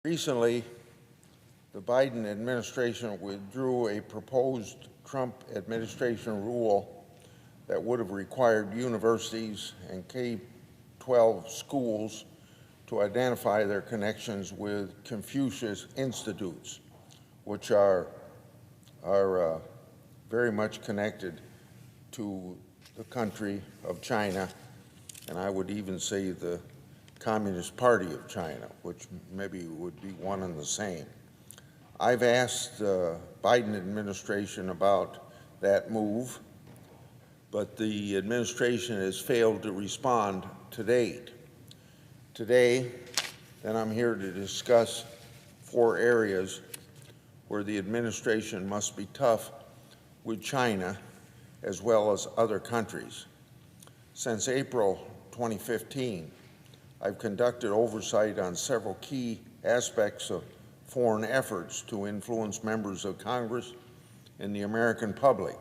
Recently, the Biden administration withdrew a proposed Trump administration rule that would have required universities and K-12 schools to identify their connections with Confucius institutes, which are very much connected to the country of China, and I would even say the Communist Party of China, which maybe would be one and the same. I've asked the Biden administration about that move, but the administration has failed to respond to date. Today, then, I'm here to discuss 4 areas where the administration must be tough with China as well as other countries. Since April 2015, I've conducted oversight on several key aspects of foreign efforts to influence members of Congress and the American public.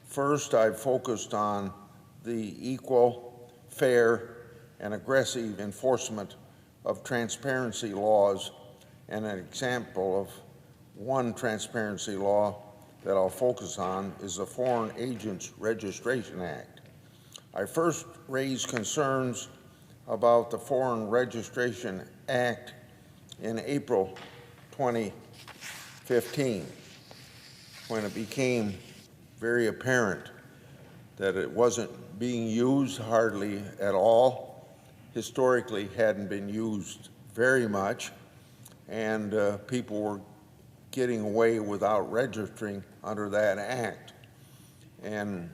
First, I've focused on the equal, fair, and aggressive enforcement of transparency laws, and an example of one transparency law that I'll focus on is the Foreign Agents Registration Act. I first raised concerns about the Foreign Registration Act in April 2015, when it became very apparent that it wasn't being used hardly at all, historically hadn't been used very much, and people were getting away without registering under that act. And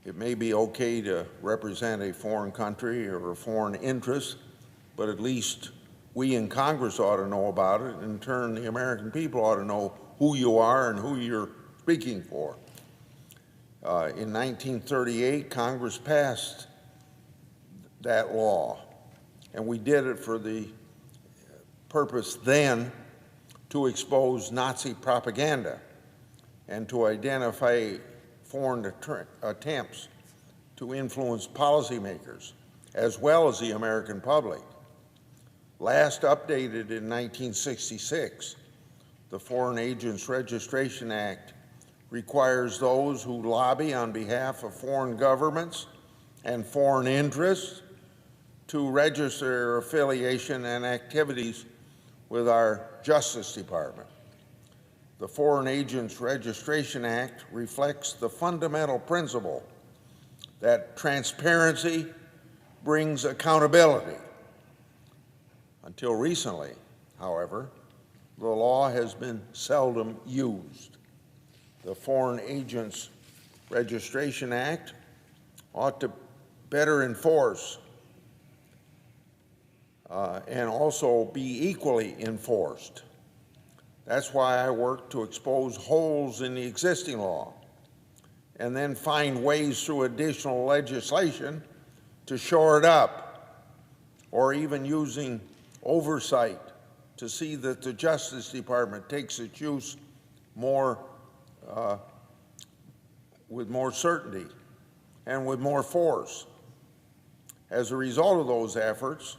it may be okay to represent a foreign country or a foreign interest, but at least we in Congress ought to know about it. In turn, the American people ought to know who you are and who you're speaking for. In 1938, Congress passed that law, and we did it for the purpose then to expose Nazi propaganda and to identify foreign attempts to influence policymakers as well as the American public. Last updated in 1966, the Foreign Agents Registration Act requires those who lobby on behalf of foreign governments and foreign interests to register their affiliation and activities with our Justice Department. The Foreign Agents Registration Act reflects the fundamental principle that transparency brings accountability. Until recently, however, the law has been seldom used. The Foreign Agents Registration Act ought to better enforce and also be equally enforced. That's why I work to expose holes in the existing law and then find ways through additional legislation to shore it up, or even using oversight to see that the Justice Department takes its use with more certainty and with more force. As a result of those efforts,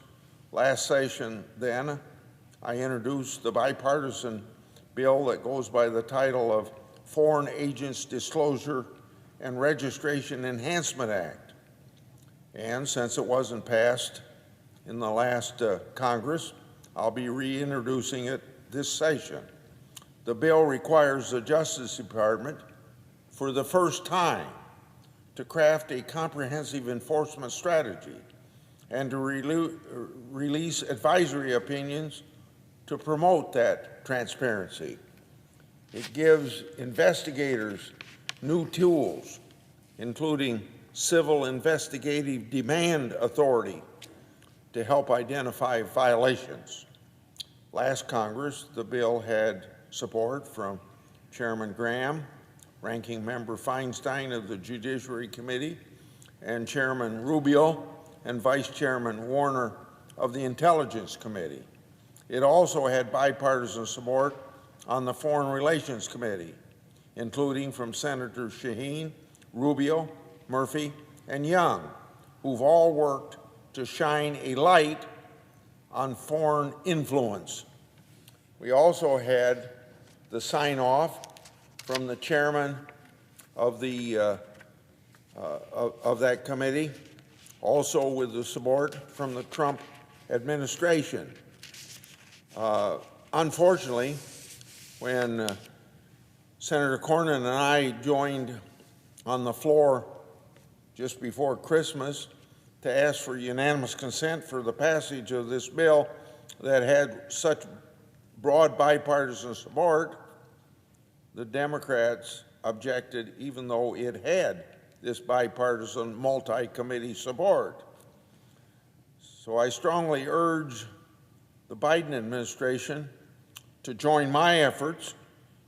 last session then, I introduced the bipartisan bill that goes by the title of Foreign Agents Disclosure and Registration Enhancement Act. And since it wasn't passed in the last Congress, I'll be reintroducing it this session. The bill requires the Justice Department, for the first time, to craft a comprehensive enforcement strategy and to release advisory opinions to promote that transparency. It gives investigators new tools, including civil investigative demand authority, to help identify violations. Last Congress, the bill had support from Chairman Graham, Ranking Member Feinstein of the Judiciary Committee, and Chairman Rubio and Vice Chairman Warner of the Intelligence Committee. It also had bipartisan support on the Foreign Relations Committee, including from Senators Shaheen, Rubio, Murphy, and Young, who've all worked to shine a light on foreign influence. We also had the sign-off from the chairman of that committee, also with the support from the Trump administration. Unfortunately, when Senator Cornyn and I joined on the floor just before Christmas to ask for unanimous consent for the passage of this bill that had such broad bipartisan support, the Democrats objected even though it had this bipartisan multi-committee support. So I strongly urge the Biden administration to join my efforts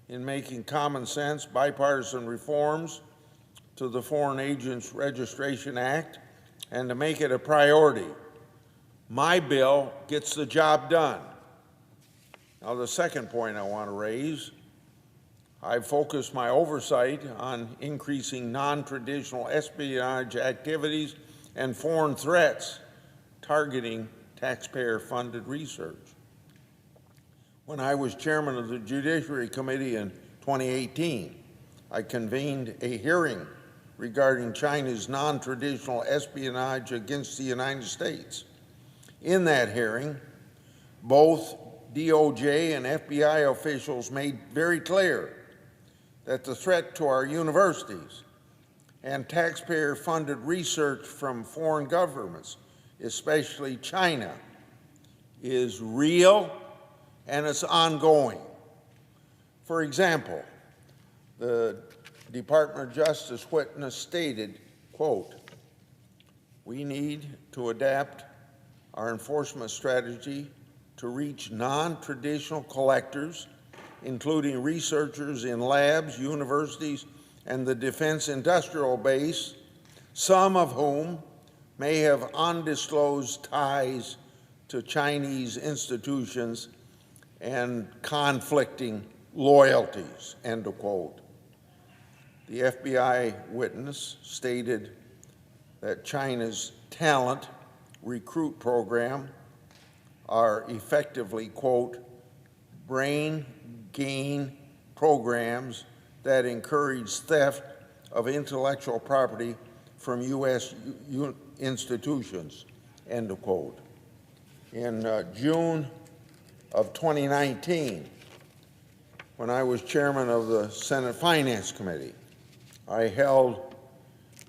in making common sense bipartisan reforms to the Foreign Agents Registration Act and to make it a priority. My bill gets the job done. Now, the second point I want to raise, I've focused my oversight on increasing non-traditional espionage activities and foreign threats targeting taxpayer-funded research. When I was chairman of the Judiciary Committee in 2018, I convened a hearing regarding China's non-traditional espionage against the United States. In that hearing, both DOJ and FBI officials made very clear that the threat to our universities and taxpayer-funded research from foreign governments, especially China, is real and it's ongoing. For example, the Department of Justice witness stated, quote, "We need to adapt our enforcement strategy to reach non-traditional collectors, including researchers in labs, universities, and the defense industrial base, some of whom may have undisclosed ties to Chinese institutions and conflicting loyalties," end of quote. The FBI witness stated that China's talent recruit program are effectively, quote, brain gain programs that encourage theft of intellectual property from U.S. institutions, end of quote. In June of 2019, when I was chairman of the Senate Finance Committee, I held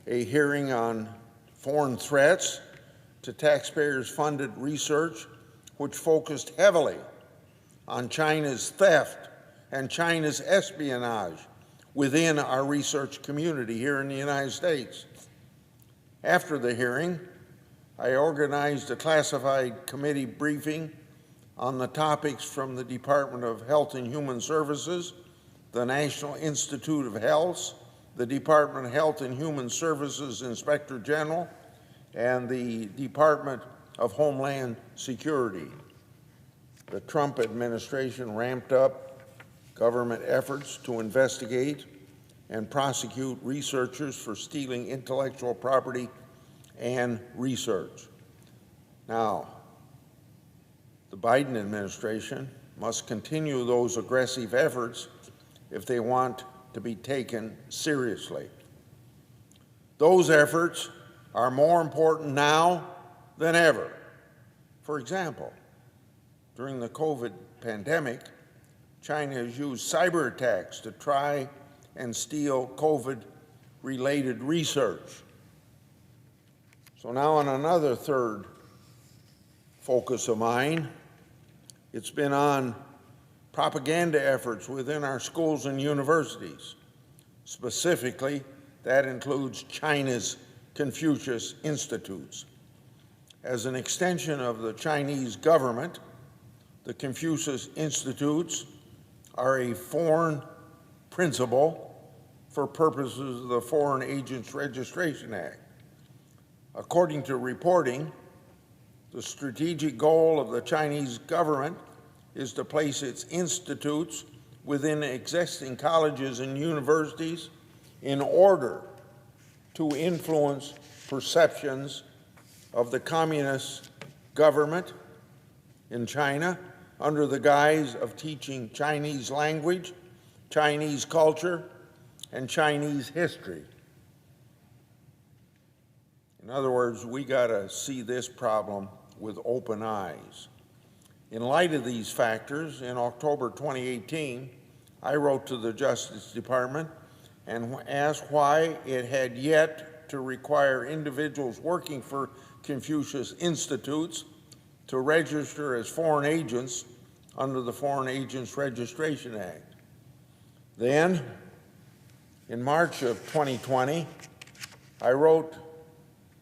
a hearing on foreign threats to taxpayers-funded research, which focused heavily on China's theft and China's espionage within our research community here in the United States. After the hearing, I organized a classified committee briefing on the topics from the Department of Health and Human Services, the National Institute of Health, the Department of Health and Human Services Inspector General, and the Department of Homeland Security. The Trump administration ramped up government efforts to investigate and prosecute researchers for stealing intellectual property and research. Now, the Biden administration must continue those aggressive efforts if they want to be taken seriously. Those efforts are more important now than ever. For example, during the COVID pandemic, China has used cyber attacks to try and steal COVID-related research. So now on another third focus of mine, it's been on propaganda efforts within our schools and universities. Specifically, that includes China's Confucius Institutes. As an extension of the Chinese government, the Confucius Institutes are a foreign principal for purposes of the Foreign Agents Registration Act. According to reporting, the strategic goal of the Chinese government is to place its institutes within existing colleges and universities in order to influence perceptions of the communist government in China under the guise of teaching Chinese language, Chinese culture, and Chinese history. In other words, we got to see this problem with open eyes. In light of these factors, in October 2018, I wrote to the Justice Department and asked why it had yet to require individuals working for Confucius Institutes to register as foreign agents under the Foreign Agents Registration Act. Then, in March of 2020, I wrote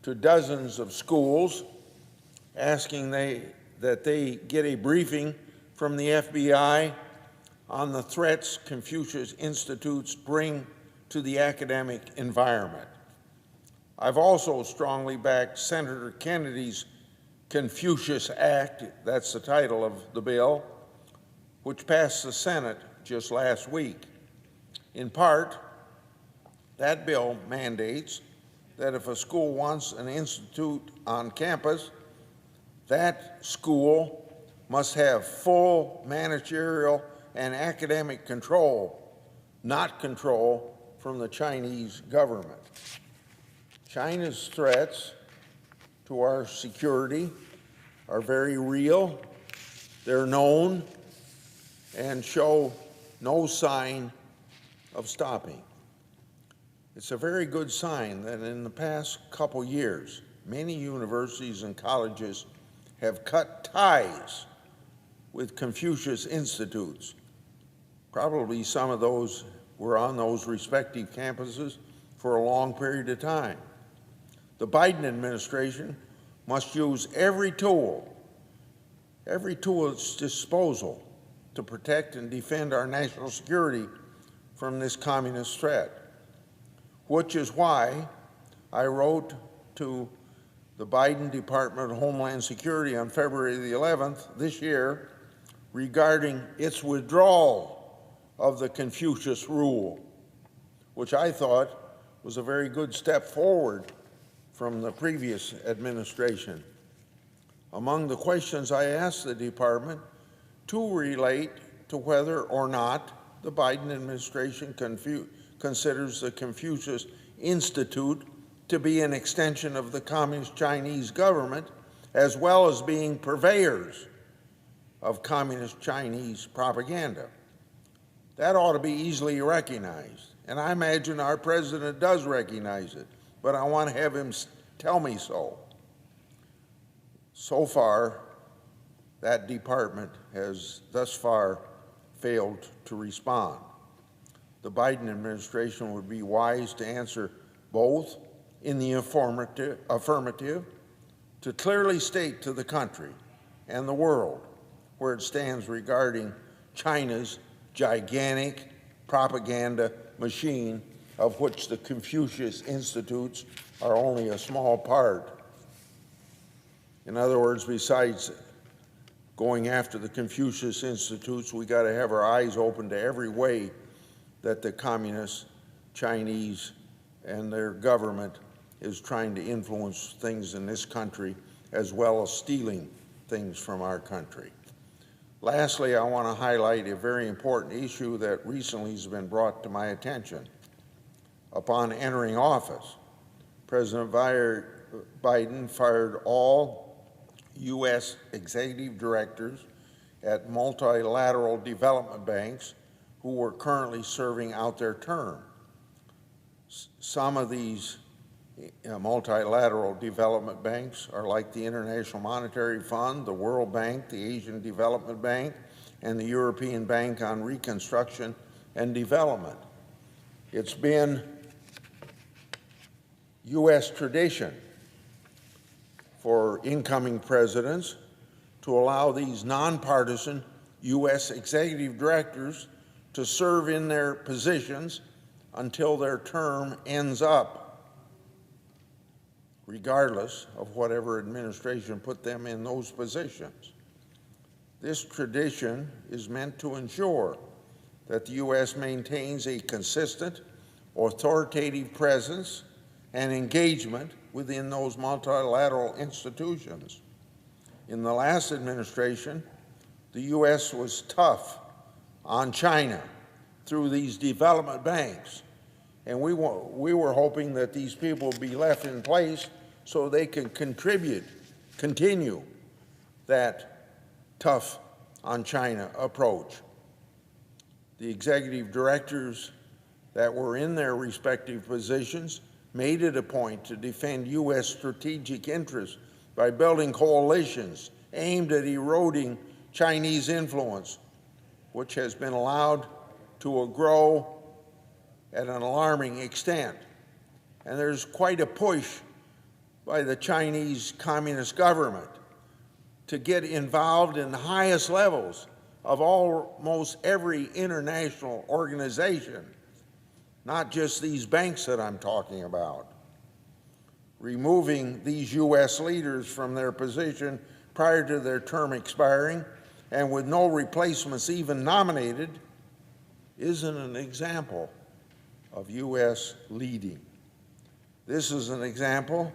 to dozens of schools asking that they get a briefing from the FBI on the threats Confucius Institutes bring to the academic environment. I've also strongly backed Senator Kennedy's Confucius Act, that's the title of the bill, which passed the Senate just last week. In part, that bill mandates that if a school wants an institute on campus, that school must have full managerial and academic control, not control from the Chinese government. China's threats to our security are very real, they're known, and show no sign of stopping. It's a very good sign that in the past couple years, many universities and colleges have cut ties with Confucius Institutes. Probably some of those were on those respective campuses for a long period of time. The Biden administration must use every tool at its disposal to protect and defend our national security from this communist threat, which is why I wrote to the Biden Department of Homeland Security on February the 11th this year regarding its withdrawal of the Confucius Rule, which I thought was a very good step forward from the previous administration. Among the questions I asked the department, two relate to whether or not the Biden administration considers the Confucius Institute to be an extension of the Communist Chinese government, as well as being purveyors of Communist Chinese propaganda. That ought to be easily recognized, and I imagine our president does recognize it, but I want to have him tell me so. So far, that department has thus far failed to respond. The Biden administration would be wise to answer both in the affirmative, to clearly state to the country and the world where it stands regarding China's gigantic propaganda machine, of which the Confucius Institutes are only a small part. In other words, besides going after the Confucius Institutes, we got to have our eyes open to every way that the Communist Chinese and their government is trying to influence things in this country, as well as stealing things from our country. Lastly, I want to highlight a very important issue that recently has been brought to my attention. Upon entering office, President Biden fired all U.S. executive directors at multilateral development banks who were currently serving out their term. Some of these multilateral development banks are like the International Monetary Fund, the World Bank, the Asian Development Bank, and the European Bank on Reconstruction and Development. It's been U.S. tradition for incoming presidents to allow these nonpartisan U.S. executive directors to serve in their positions until their term ends up, regardless of whatever administration put them in those positions. This tradition is meant to ensure that the U.S. maintains a consistent, authoritative presence and engagement within those multilateral institutions. In the last administration, the U.S. was tough on China through these development banks. And we were hoping that these people would be left in place so they can continue that tough on China approach. The executive directors that were in their respective positions made it a point to defend U.S. strategic interests by building coalitions aimed at eroding Chinese influence, which has been allowed to grow at an alarming extent. And there's quite a push by the Chinese Communist government to get involved in the highest levels of almost every international organization, not just these banks that I'm talking about. Removing these U.S. leaders from their position prior to their term expiring and with no replacements even nominated isn't an example of U.S. leading. This is an example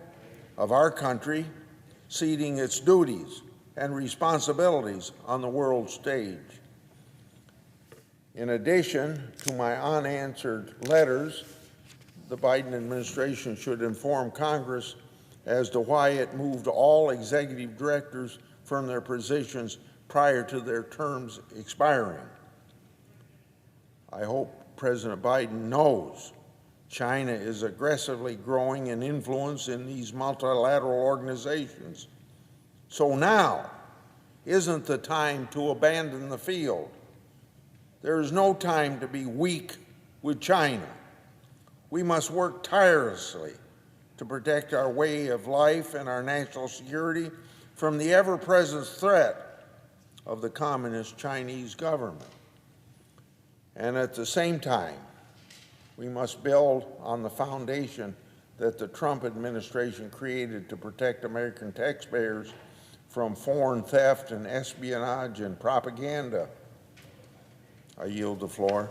of our country ceding its duties and responsibilities on the world stage. In addition to my unanswered letters, the Biden administration should inform Congress as to why it moved all executive directors from their positions prior to their terms expiring. I hope President Biden knows China is aggressively growing in influence in these multilateral organizations. So now isn't the time to abandon the field. There is no time to be weak with China. We must work tirelessly to protect our way of life and our national security from the ever-present threat of the Communist Chinese government. And at the same time, we must build on the foundation that the Trump administration created to protect American taxpayers from foreign theft and espionage and propaganda. I yield the floor.